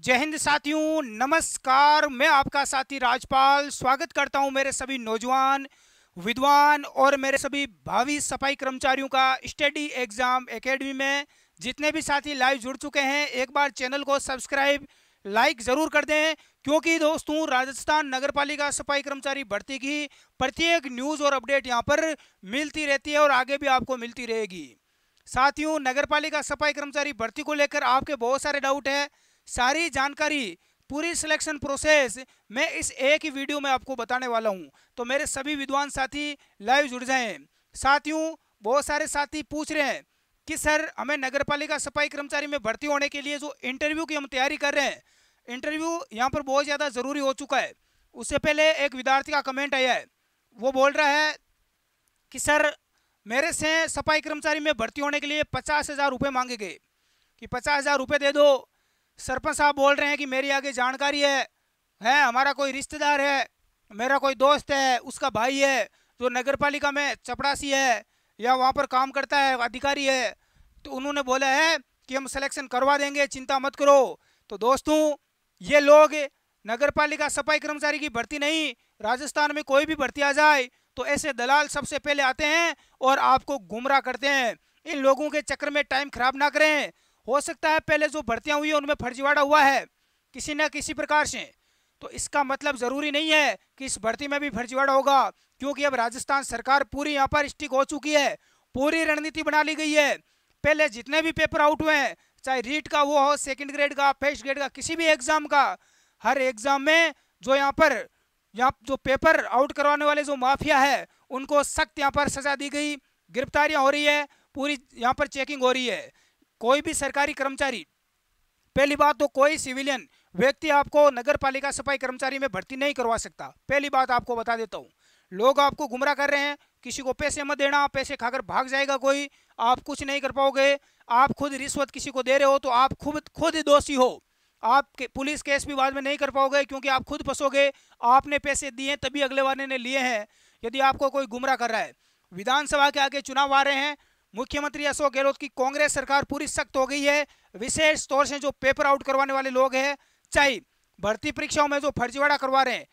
जय हिंद साथियों, नमस्कार। मैं आपका साथी राजपाल स्वागत करता हूं मेरे सभी नौजवान, विद्वान और मेरे सभी भावी सफाई कर्मचारियों का स्टडी एग्जाम एकेडमी में। जितने भी साथी लाइव जुड़ चुके हैं, एक बार चैनल को सब्सक्राइब लाइक ज़रूर कर दें, क्योंकि दोस्तों राजस्थान नगर पालिका सफाई कर्मचारी भर्ती की प्रत्येक न्यूज़ और अपडेट यहां पर मिलती रहती है और आगे भी आपको मिलती रहेगी। साथियों, नगर पालिका सफाई कर्मचारी भर्ती को लेकर आपके बहुत सारे डाउट है। सारी जानकारी, पूरी सिलेक्शन प्रोसेस मैं इस एक ही वीडियो में आपको बताने वाला हूं, तो मेरे सभी विद्वान साथी लाइव जुड़ जाएं। साथियों, बहुत सारे साथी पूछ रहे हैं कि सर हमें नगर पालिका सफाई कर्मचारी में भर्ती होने के लिए जो इंटरव्यू की हम तैयारी कर रहे हैं, इंटरव्यू यहाँ पर बहुत ज़्यादा ज़रूरी हो चुका है। उससे पहले एक विद्यार्थी का कमेंट आया है, वो बोल रहा है कि सर मेरे से सफाई कर्मचारी में भर्ती होने के लिए 50,000 रुपये मांगे गए कि 50,000 रुपये दे दो। सरपंच साहब बोल रहे हैं कि मेरी आगे जानकारी है, हमारा कोई रिश्तेदार है, मेरा कोई दोस्त है, उसका भाई है जो नगर पालिका में चपरासी है या वहाँ पर काम करता है, अधिकारी है, तो उन्होंने बोला है कि हम सिलेक्शन करवा देंगे, चिंता मत करो। तो दोस्तों, ये लोग नगर पालिका सफाई कर्मचारी की भर्ती नहीं, राजस्थान में कोई भी भर्ती आ जाए तो ऐसे दलाल सबसे पहले आते हैं और आपको गुमराह करते हैं। इन लोगों के चक्कर में टाइम खराब ना करें। हो सकता है पहले जो भर्तियां हुई है उनमें फर्जीवाड़ा हुआ है किसी न किसी प्रकार से, तो इसका मतलब ज़रूरी नहीं है कि इस भर्ती में भी फर्जीवाड़ा होगा, क्योंकि अब राजस्थान सरकार पूरी यहाँ पर स्टिक हो चुकी है, पूरी रणनीति बना ली गई है। पहले जितने भी पेपर आउट हुए हैं, चाहे रीट का वो हो, सेकेंड ग्रेड का, फर्स्ट ग्रेड का, किसी भी एग्जाम का, हर एग्जाम में जो यहाँ जो पेपर आउट करवाने वाले जो माफिया है उनको सख्त यहाँ पर सजा दी गई, गिरफ्तारियां हो रही है, पूरी यहाँ पर चेकिंग हो रही है। कोई भी सरकारी कर्मचारी, पहली बात तो कोई सिविलियन व्यक्ति आपको नगर पालिका सफाई कर्मचारी में भर्ती नहीं करवा सकता। पहली बात आपको बता देता हूँ, लोग आपको गुमराह कर रहे हैं, किसी को पैसे मत देना, पैसे खाकर भाग जाएगा कोई, आप कुछ नहीं कर पाओगे। आप खुद रिश्वत किसी को दे रहे हो तो आप खुद दोषी हो। आप पुलिस केस भी बाद में नहीं कर पाओगे, क्योंकि आप खुद फंसोगे। आपने पैसे दिए तभी अगले वाले ने लिए हैं, यदि आपको कोई गुमराह कर रहा है। विधानसभा के आगे चुनाव आ रहे हैं, मुख्यमंत्री अशोक गहलोत की कांग्रेस सरकार पूरी सख्त हो गई है। विशेष तौर से जो पेपर आउट करवाने वाले लोग हैं, चाहे भर्ती परीक्षाओं में जो फर्जीवाड़ा करवा रहे हैं,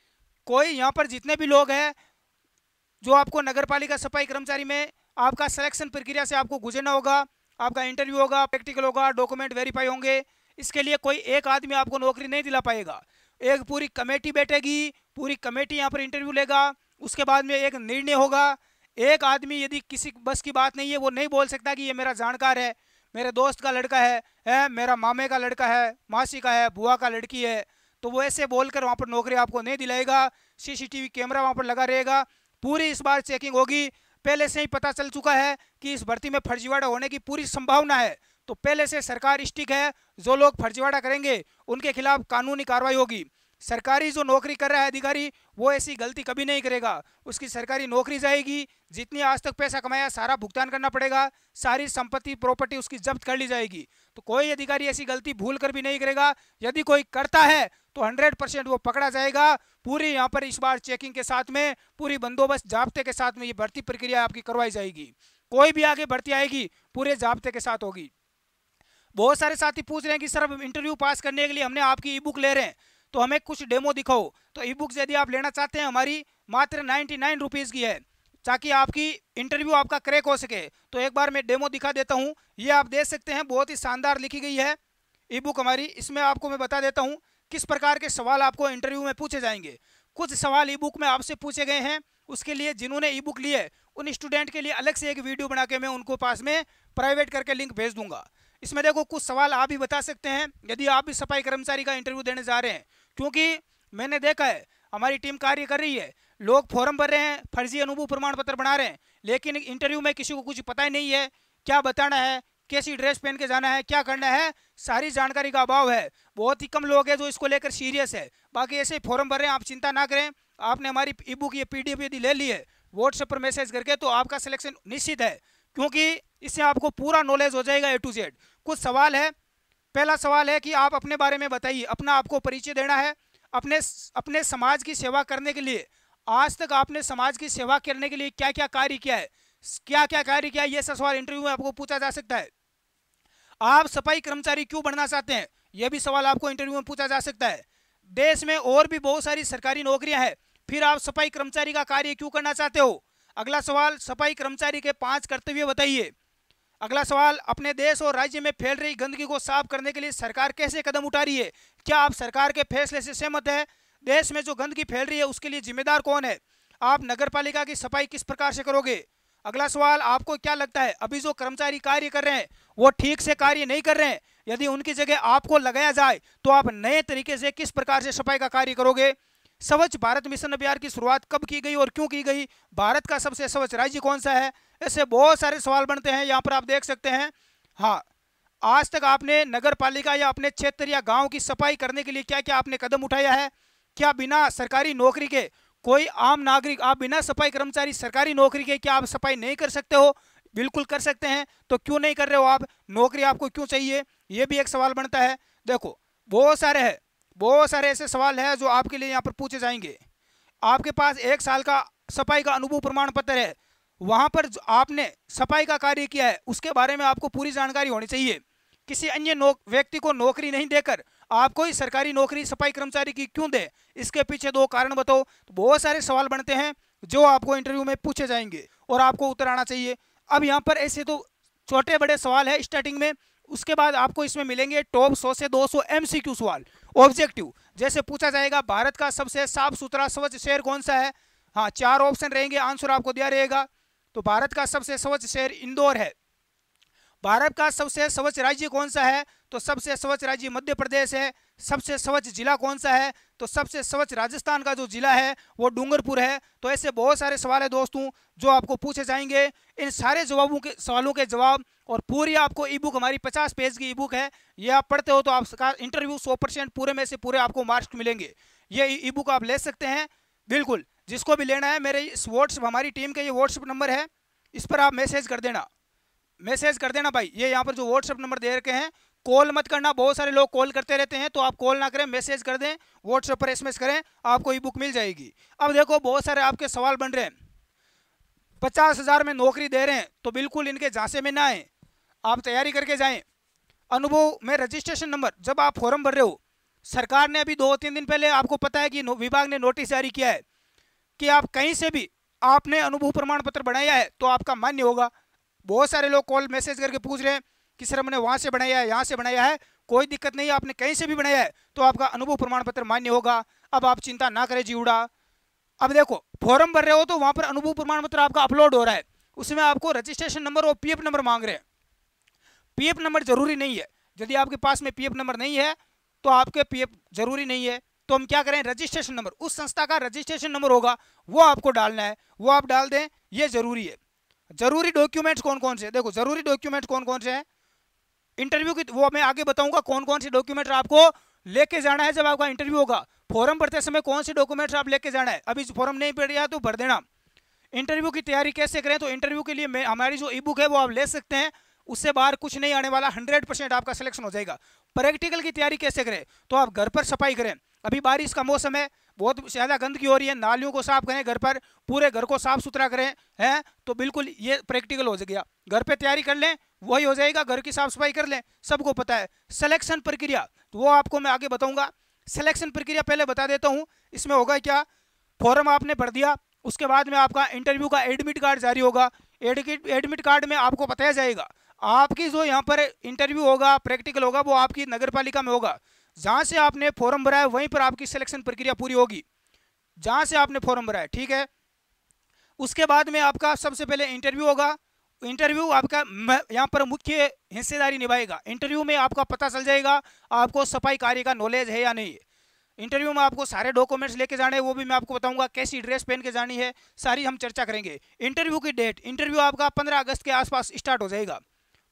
कोई यहाँ पर जितने भी लोग हैं जो आपको नगर पालिका सफाई कर्मचारी में आपका सिलेक्शन प्रक्रिया से आपको गुजरना होगा, आपका इंटरव्यू होगा, प्रैक्टिकल होगा, डॉक्यूमेंट वेरीफाई होंगे, इसके लिए कोई एक आदमी आपको नौकरी नहीं दिला पाएगा। एक पूरी कमेटी बैठेगी, पूरी कमेटी यहाँ पर इंटरव्यू लेगा, उसके बाद में एक निर्णय होगा। एक आदमी यदि किसी बस की बात नहीं है, वो नहीं बोल सकता कि ये मेरा जानकार है, मेरे दोस्त का लड़का है, मेरा मामे का लड़का है, मासी का है, बुआ का लड़की है, तो वो ऐसे बोलकर वहाँ पर नौकरी आपको नहीं दिलाएगा। सीसीटीवी कैमरा वहाँ पर लगा रहेगा, पूरी इस बार चेकिंग होगी। पहले से ही पता चल चुका है कि इस भर्ती में फर्जीवाड़ा होने की पूरी संभावना है, तो पहले से सरकार स्टिक है। जो लोग फर्जीवाड़ा करेंगे उनके खिलाफ कानूनी कार्रवाई होगी। सरकारी जो नौकरी कर रहा है अधिकारी, वो ऐसी गलती कभी नहीं करेगा, उसकी सरकारी नौकरी जाएगी, जितनी आज तक पैसा कमाया सारा भुगतान करना पड़ेगा, सारी संपत्ति प्रॉपर्टी उसकी जब्त कर ली जाएगी। तो कोई अधिकारी ऐसी गलती भूल कर भी नहीं करेगा। यदि कोई करता है तो 100% वो पकड़ा जाएगा। पूरी यहाँ पर इस बार चेकिंग के साथ में, पूरी बंदोबस्त जाब्ते के साथ में ये भर्ती प्रक्रिया आपकी करवाई जाएगी। कोई भी आगे भर्ती आएगी पूरे जाब्ते के साथ होगी। बहुत सारे साथी पूछ रहे हैं कि सर अब इंटरव्यू पास करने के लिए हमने आपकी ई बुक ले रहे हैं, तो हमें कुछ डेमो दिखाओ। तो ई बुक यदि आप लेना चाहते हैं, हमारी मात्र 99 रुपीज़ की है, ताकि आपकी इंटरव्यू आपका क्रैक हो सके। तो एक बार मैं डेमो दिखा देता हूं, ये आप देख सकते हैं, बहुत ही शानदार लिखी गई है ई बुक हमारी। इसमें आपको मैं बता देता हूं किस प्रकार के सवाल आपको इंटरव्यू में पूछे जाएंगे। कुछ सवाल ई बुक में आपसे पूछे गए हैं, उसके लिए जिन्होंने ई बुक ली है उन स्टूडेंट के लिए अलग से एक वीडियो बना के मैं उनको पास में प्राइवेट करके लिंक भेज दूंगा। इसमें देखो कुछ सवाल आप भी बता सकते हैं यदि आप भी सफाई कर्मचारी का इंटरव्यू देने जा रहे हैं, क्योंकि मैंने देखा है हमारी टीम कार्य कर रही है, लोग फॉर्म भर रहे हैं, फर्जी अनुभव प्रमाण पत्र बना रहे हैं, लेकिन इंटरव्यू में किसी को कुछ पता ही नहीं है, क्या बताना है, कैसी ड्रेस पहन के जाना है, क्या करना है, सारी जानकारी का अभाव है। बहुत ही कम लोग हैं जो इसको लेकर सीरियस है। बाकी ऐसे ही फॉर्म भर रहे हैं, आप चिंता ना करें। आपने हमारी ई बुक ये PDF यदि ले ली है व्हाट्सएप पर मैसेज करके, तो आपका सिलेक्शन निश्चित है, क्योंकि इससे आपको पूरा नॉलेज हो जाएगा A to Z। कुछ सवाल है, पहला सवाल है कि आप अपने बारे में बताइए, अपना आपको परिचय देना है। अपने समाज की सेवा करने के लिए, आज तक आपने समाज की सेवा करने के लिए क्या क्या कार्य किया है, क्या क्या कार्य किया है, ये सवाल इंटरव्यू में आपको पूछा जा सकता है। आप सफाई कर्मचारी क्यों बनना चाहते हैं, यह भी सवाल आपको इंटरव्यू में पूछा जा सकता है। देश में और भी बहुत सारी सरकारी नौकरियां हैं, फिर आप सफाई कर्मचारी का कार्य क्यों करना चाहते हो? अगला सवाल, सफाई कर्मचारी के 5 कर्तव्य बताइए। अगला सवाल, अपने देश और राज्य में फैल रही गंदगी को साफ करने के लिए सरकार कैसे कदम उठा रही है? क्या आप सरकार के फैसले से सहमत है? देश में जो गंदगी फैल रही है उसके लिए जिम्मेदार कौन है? आप नगरपालिका की सफाई किस प्रकार से करोगे? अगला सवाल, आपको क्या लगता है अभी जो कर्मचारी कार्य कर रहे हैं वो ठीक से कार्य नहीं कर रहे हैं? यदि उनकी जगह आपको लगाया जाए तो आप नए तरीके से किस प्रकार से सफाई का कार्य करोगे? स्वच्छ भारत मिशन अभियान की शुरुआत कब की गई और क्यों की गई? भारत का सबसे स्वच्छ राज्य कौन सा है? ऐसे बहुत सारे सवाल बनते हैं, यहाँ पर आप देख सकते हैं। हाँ, आज तक आपने नगर पालिका या अपने क्षेत्र या गांव की सफाई करने के लिए क्या क्या आपने कदम उठाया है? क्या बिना सरकारी नौकरी के कोई आम नागरिक, आप बिना सफाई कर्मचारी सरकारी नौकरी के क्या आप सफाई नहीं कर सकते हो? बिल्कुल कर सकते हैं। तो क्यों नहीं कर रहे हो आप? नौकरी आपको क्यों चाहिए? ये भी एक सवाल बनता है। देखो, बहुत सारे ऐसे सवाल हैं जो आपके लिए यहाँ पर पूछे जाएंगे। आपके पास 1 साल का सफाई का अनुभव प्रमाण पत्र है, वहां पर आपने सफाई का कार्य किया है उसके बारे में आपको पूरी जानकारी होनी चाहिए। किसी अन्य व्यक्ति को नौकरी नहीं देकर आपको ही सरकारी नौकरी सफाई कर्मचारी की क्यों दे? इसके पीछे 2 कारण बताओ। तो बहुत सारे सवाल बनते हैं जो आपको इंटरव्यू में पूछे जाएंगे और आपको उत्तर आना चाहिए। अब यहाँ पर ऐसे तो छोटे बड़े सवाल है स्टार्टिंग में, उसके बाद आपको इसमें मिलेंगे टॉप 100 से 200 MCQ सवाल ऑब्जेक्टिव। जैसे पूछा जाएगा भारत का सबसे साफ सुथरा स्वच्छ शहर कौन सा है? हाँ, 4 ऑप्शन रहेंगे, आंसर आपको दिया रहेगा। तो भारत का सबसे स्वच्छ शहर इंदौर है। भारत का सबसे स्वच्छ राज्य कौन सा है? तो सबसे स्वच्छ राज्य मध्य प्रदेश है। सबसे स्वच्छ जिला कौन सा है? तो सबसे स्वच्छ राजस्थान का जो जिला है वो डूंगरपुर है। तो ऐसे बहुत सारे सवाल है दोस्तों जो आपको पूछे जाएंगे। इन सारे सवालों के जवाब और पूरी आपको ई बुक, हमारी 50 पेज की ई बुक है, ये आप पढ़ते हो तो आपका इंटरव्यू 100% पूरे में से पूरे आपको मार्क्स मिलेंगे। ये ई बुक आप ले सकते हैं बिल्कुल। जिसको भी लेना है, मेरे इस व्हाट्सएप, हमारी टीम का ये व्हाट्सएप नंबर है, इस पर आप मैसेज कर देना भाई। ये यहाँ पर जो व्हाट्सएप नंबर दे रखे हैं, कॉल मत करना, बहुत सारे लोग कॉल करते रहते हैं, तो आप कॉल ना करें, मैसेज कर दें, व्हाट्सएप पर एसएमएस करें, आपको ई बुक मिल जाएगी। अब देखो, बहुत सारे आपके सवाल बन रहे हैं। 50,000 में नौकरी दे रहे हैं तो बिल्कुल इनके झांसे में ना आए, आप तैयारी करके जाएं। अनुभव में रजिस्ट्रेशन नंबर, जब आप फॉर्म भर रहे हो, सरकार ने अभी 2-3 दिन पहले आपको पता है कि विभाग ने नोटिस जारी किया है कि आप कहीं से भी आपने अनुभव प्रमाण पत्र बनाया है तो आपका मान्य होगा। बहुत सारे लोग कॉल मैसेज करके पूछ रहे हैं कि सर हमने वहां से बनाया है, यहाँ से बनाया है, कोई दिक्कत नहीं है, आपने कहीं से भी बनाया है तो आपका अनुभव प्रमाण पत्र मान्य होगा। अब आप चिंता ना करें जीवड़ा। अब देखो, फॉर्म भर रहे हो तो वहां पर अनुभव प्रमाण पत्र आपका अपलोड हो रहा है, उसमें आपको रजिस्ट्रेशन नंबर और पीएफ नंबर मांग रहे हैं। पीएफ नंबर जरूरी नहीं है, यदि आपके पास में पीएफ नंबर नहीं है तो आपके पीएफ जरूरी नहीं है। तो हम क्या करें, रजिस्ट्रेशन नंबर, उस संस्था का रजिस्ट्रेशन नंबर होगा वो आपको डालना है, वो आप डाल दें, ये जरूरी है। जरूरी डॉक्यूमेंट्स कौन कौन से, देखो जरूरी डॉक्यूमेंट्स कौन कौन से हैं इंटरव्यू की, वो मैं आगे बताऊंगा कौन कौन से डॉक्यूमेंट आपको लेके जाना है जब आपका इंटरव्यू होगा। फॉर्म भरते समय कौन से डॉक्यूमेंट्स आप लेके जाना है, अभी फॉर्म नहीं भर रहा तो भर देना। इंटरव्यू की तैयारी कैसे करें, तो इंटरव्यू के लिए हमारी जो ई बुक है वो आप ले सकते हैं, उससे बाहर कुछ नहीं आने वाला, 100% आपका सिलेक्शन हो जाएगा। प्रैक्टिकल की तैयारी कैसे करें, तो आप घर पर सफाई करें। अभी बारिश का मौसम है, बहुत ज़्यादा गंदगी हो रही है, नालियों को साफ करें, घर पर पूरे घर को साफ सुथरा करें, हैं तो बिल्कुल ये प्रैक्टिकल हो जाएगा। घर पे तैयारी कर लें, वही हो जाएगा, घर की साफ सफाई कर लें, सबको पता है। सिलेक्शन प्रक्रिया तो वो आपको मैं आगे बताऊंगा। सिलेक्शन प्रक्रिया पहले बता देता हूँ, इसमें होगा क्या, फॉर्म आपने भर दिया, उसके बाद में आपका इंटरव्यू का एडमिट कार्ड जारी होगा। एडमिट कार्ड में आपको बताया जाएगा आपकी जो यहाँ पर इंटरव्यू होगा, प्रैक्टिकल होगा, वो आपकी नगर पालिका में होगा। जहाँ से आपने फॉर्म भरा है वहीं पर आपकी सिलेक्शन प्रक्रिया पूरी होगी, जहाँ से आपने फॉर्म भरा है, ठीक है। उसके बाद में आपका सबसे पहले इंटरव्यू होगा। इंटरव्यू आपका यहाँ पर मुख्य हिस्सेदारी निभाएगा। इंटरव्यू में आपका पता चल जाएगा आपको सफाई कार्य का नॉलेज है या नहीं है। इंटरव्यू में आपको सारे डॉक्यूमेंट्स लेके जाने हैं, वो भी मैं आपको बताऊंगा, कैसी ड्रेस पहन के जानी है, सारी हम चर्चा करेंगे। इंटरव्यू की डेट, इंटरव्यू आपका 15 अगस्त के आसपास स्टार्ट हो जाएगा।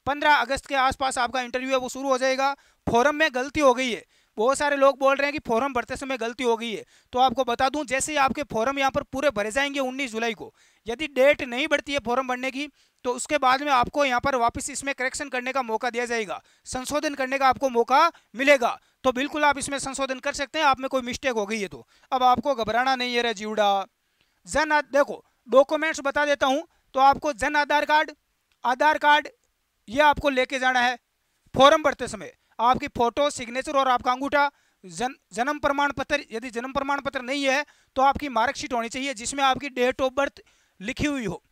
15 अगस्त के आसपास आपका इंटरव्यू है वो शुरू हो जाएगा। फॉर्म में गलती हो गई है, बहुत सारे लोग बोल रहे हैं कि फॉर्म भरते समय गलती हो गई है, तो आपको बता दूं, जैसे ही आपके फॉर्म यहाँ पर पूरे भरे जाएंगे 19 जुलाई को, यदि डेट नहीं बढ़ती है फॉर्म भरने की, तो उसके बाद में आपको यहाँ पर वापस इसमें करेक्शन करने का मौका दिया जाएगा, संशोधन करने का आपको मौका मिलेगा। तो बिल्कुल आप इसमें संशोधन कर सकते हैं, आप में कोई मिस्टेक हो गई है तो। अब आपको घबराना नहीं है रे जीवड़ा। देखो डॉक्यूमेंट्स बता देता हूँ, तो आपको जन आधार कार्ड, आधार कार्ड ये आपको लेके जाना है फॉर्म भरते समय। आपकी फोटो, सिग्नेचर और आपका अंगूठा, जन्म प्रमाण पत्र, यदि जन्म प्रमाण पत्र नहीं है तो आपकी मार्कशीट होनी चाहिए जिसमें आपकी डेट ऑफ बर्थ लिखी हुई हो।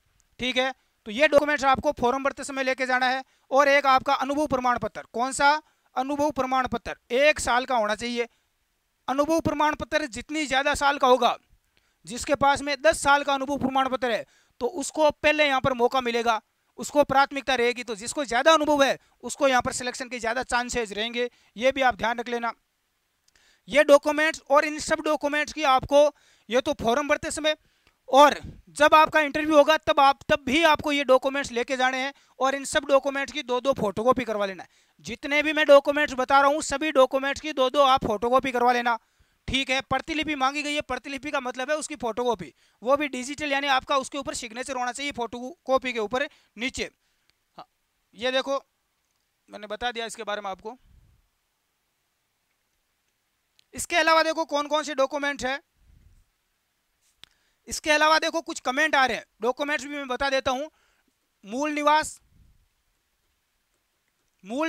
ठीक है, तो ये डॉक्यूमेंट्स आपको फॉर्म भरते समय लेके जाना है। और एक आपका अनुभव प्रमाण पत्र, कौन सा? अनुभव प्रमाण पत्र 1 साल का होना चाहिए। अनुभव प्रमाण पत्र जितनी ज्यादा साल का होगा, जिसके पास में 10 साल का अनुभव प्रमाण पत्र है तो उसको पहले यहाँ पर मौका मिलेगा, उसको प्राथमिकता रहेगी। तो जिसको ज्यादा अनुभव है उसको यहाँ पर सिलेक्शन के ज्यादा चांसेस रहेंगे, ये भी आप ध्यान रख लेना। ये डॉक्यूमेंट्स और इन सब डॉक्यूमेंट्स की आपको, ये तो फॉर्म भरते समय, और जब आपका इंटरव्यू होगा तब भी आपको ये डॉक्यूमेंट्स लेके जाने हैं। और इन सब डॉक्यूमेंट्स की 2-2 फोटोकॉपी करवा लेना है। जितने भी मैं डॉक्यूमेंट्स बता रहा हूँ सभी डॉक्यूमेंट्स की 2-2 आप फोटोकॉपी करवा लेना। ठीक है, प्रतिलिपि मांगी गई है, प्रतिलिपि का मतलब है उसकी फोटोकॉपी, वो भी डिजिटल, यानी आपका उसके ऊपर सिग्नेचर होना चाहिए फोटोकॉपी के ऊपर नीचे। हाँ, ये देखो मैंने बता दिया इसके बारे में आपको। इसके अलावा देखो कौन कौन से डॉक्यूमेंट है। इसके अलावा देखो कुछ कमेंट आ रहे हैं, डॉक्यूमेंट्स भी मैं बता देता हूं। मूल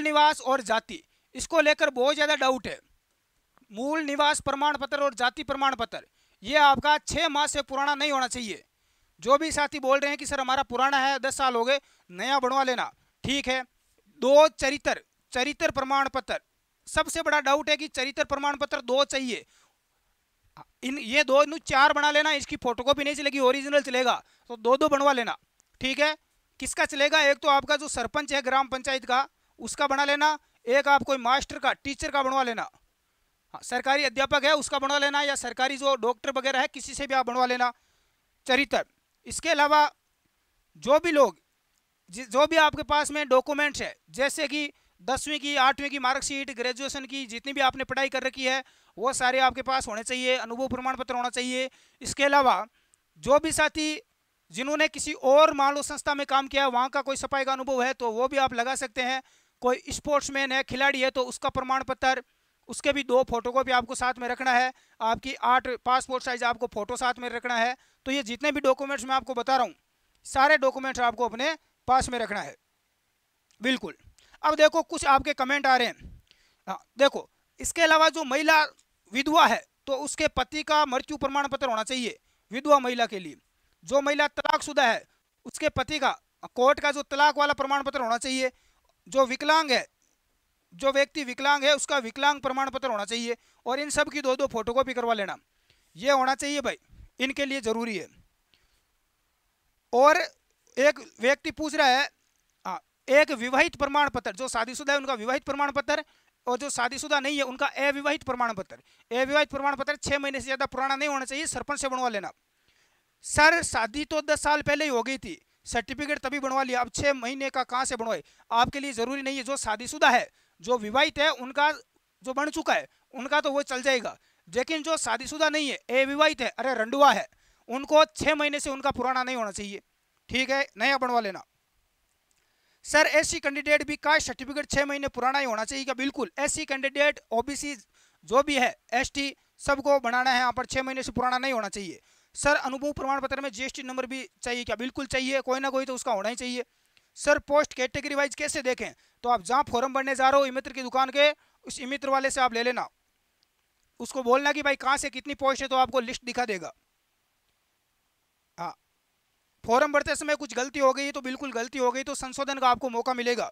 निवास और जाति, इसको लेकर बहुत ज्यादा डाउट है। मूल निवास प्रमाण पत्र और जाति प्रमाण पत्र ये आपका 6 माह से पुराना नहीं होना चाहिए। जो भी साथी बोल रहे हैं कि सर हमारा पुराना है, 10 साल हो गए, नया बनवा लेना, ठीक है। 2 चरित्र प्रमाण पत्र, सबसे बड़ा डाउट है कि चरित्र प्रमाण पत्र 2 चाहिए। इन ये 2 4 बना लेना, इसकी फोटोकॉपी नहीं चलेगी, ओरिजिनल चलेगा, तो 2-2 बनवा लेना। ठीक है, किसका चलेगा? एक तो आपका जो सरपंच है ग्राम पंचायत का, उसका बना लेना। एक आप कोई मास्टर का, टीचर का बनवा लेना। हाँ, सरकारी अध्यापक है उसका बनवा लेना, या सरकारी जो डॉक्टर वगैरह है किसी से भी आप बनवा लेना चरित्र। इसके अलावा जो भी लोग, जो भी आपके पास में डॉक्यूमेंट्स है, जैसे कि 10वीं की, 8वीं की मार्कशीट, ग्रेजुएशन की जितनी भी आपने पढ़ाई कर रखी है वो सारे आपके पास होने चाहिए। अनुभव प्रमाण पत्र होना चाहिए। इसके अलावा जो भी साथी जिन्होंने किसी और मान लो संस्था में काम किया है, वहाँ का कोई सफाई का अनुभव है तो वो भी आप लगा सकते हैं। कोई स्पोर्ट्समैन है, खिलाड़ी है, तो उसका प्रमाण पत्र, उसके भी 2 फोटोकॉपी आपको साथ में रखना है। आपकी 8 पासपोर्ट साइज आपको फोटो साथ में रखना है। तो ये जितने भी डॉक्यूमेंट्स मैं आपको बता रहा हूँ, सारे डॉक्यूमेंट्स आपको अपने पास में रखना है। बिल्कुल। अब देखो कुछ आपके कमेंट आ रहे हैं। हाँ, देखो इसके अलावा जो महिला विधवा है तो उसके पति का मृत्यु प्रमाण पत्र होना चाहिए विधवा महिला के लिए। जो महिला तलाकशुदा है उसके पति का, कोर्ट का जो तलाक वाला प्रमाण पत्र होना चाहिए। जो विकलांग है, जो व्यक्ति विकलांग है उसका विकलांग प्रमाण पत्र होना चाहिए। और इन सब की 2-2 फोटोकॉपी करवा लेना, ये होना चाहिए भाई, इनके लिए जरूरी है। और एक व्यक्ति पूछ रहा है, एक विवाहित प्रमाण पत्र, जो शादीशुदा है उनका विवाहित प्रमाण पत्र, और जो शादीशुदा नहीं है उनका अविवाहित प्रमाण पत्र। अविवाहित प्रमाण पत्र 6 महीने से ज्यादा पुराना नहीं होना चाहिए, सरपंच से बनवा लेना। सर शादी तो 10 साल पहले ही हो गई थी, सर्टिफिकेट तभी बनवा लिया, अब 6 महीने का कहाँ से बनवाए? आपके लिए जरूरी नहीं है। जो शादीशुदा है, जो विवाहित है, उनका जो बन चुका है उनका तो वो चल जाएगा, लेकिन जो शादीशुदा नहीं है, अविवाहित है, अरे रंडुआ है, उनको 6 महीने से उनका पुराना नहीं होना चाहिए। ठीक है, नया बनवा लेना। सर एससी कैंडिडेट भी कास्ट सर्टिफिकेट 6 महीने पुराना ही होना चाहिए क्या? बिल्कुल, एससी कैंडिडेट, ओबीसी जो भी है, एसटी, सबको बनाना है यहाँ पर, 6 महीने से पुराना नहीं होना चाहिए। सर अनुभव प्रमाण पत्र में जीएसटी नंबर भी चाहिए क्या? बिल्कुल चाहिए, कोई ना कोई तो उसका होना ही चाहिए। सर पोस्ट कैटेगरी वाइज कैसे देखें? तो आप जहाँ फॉर्म भरने जा रहे हो इमित्र की दुकान के, उस इमित्र वाले से आप ले लेना, उसको बोलना कि भाई कहाँ से कितनी पोस्ट है, तो आपको लिस्ट दिखा देगा। हाँ, फॉर्म भरते समय कुछ गलती हो गई तो बिल्कुल गलती हो गई तो संशोधन का आपको मौका मिलेगा।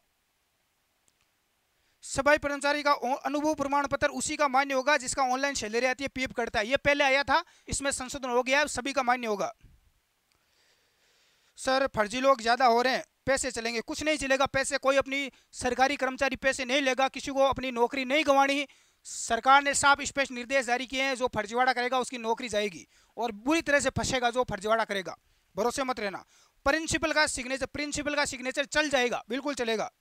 सफाई कर्मचारी का अनुभव प्रमाण पत्र उसी का मान्य होगा जिसका ऑनलाइन सैलरी आती है, पीएफ कटता है। ये पहले आया था, इसमें संशोधन हो गया है, सभी का मान्य होगा। सर फर्जी लोग ज्यादा हो रहे हैं, पैसे चलेंगे? कुछ नहीं चलेगा पैसे, कोई अपनी सरकारी कर्मचारी पैसे नहीं लेगा, किसी को अपनी नौकरी नहीं गंवानी। सरकार ने साफ स्पष्ट निर्देश जारी किए हैं, जो फर्जीवाड़ा करेगा उसकी नौकरी जाएगी और बुरी तरह से फंसेगा जो फर्जीवाड़ा करेगा, भरोसे मत रहना। प्रिंसिपल का सिग्नेचर चल जाएगा, बिल्कुल चलेगा।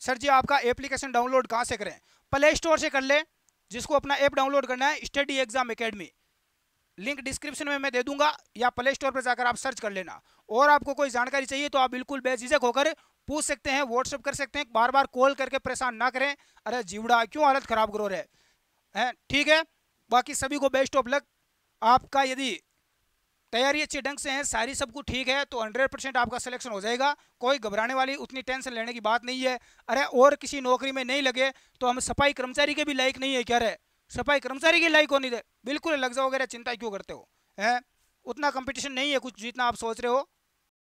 सर जी आपका एप्लीकेशन डाउनलोड कहाँ से करें? प्ले स्टोर से कर ले, जिसको अपना ऐप डाउनलोड करना है, study exam academy, link description में मैं दे दूंगा, या प्ले स्टोर पर जाकर आप सर्च कर लेना। और आपको कोई जानकारी चाहिए तो आप बिल्कुल बेझिझक होकर पूछ सकते हैं, व्हाट्सएप कर सकते हैं, बार बार कॉल करके परेशान ना करें। अरे जीवड़ा क्यों हालत खराब करो रहे हैं, ठीक है। बाकी सभी को बेस्ट ऑफ लक। आपका यदि तैयारी अच्छे ढंग से है, सारी सब कुछ ठीक है, तो 100% आपका सिलेक्शन हो जाएगा। कोई घबराने वाली उतनी टेंशन लेने की बात नहीं है। अरे और किसी नौकरी में नहीं लगे तो हम सफाई कर्मचारी के भी लायक नहीं है क्या रे? सफाई कर्मचारी के लायक होने दे, बिल्कुल लग जाओगे रे, चिंता क्यों करते हो? है उतना कंपटीशन नहीं है कुछ जितना आप सोच रहे हो।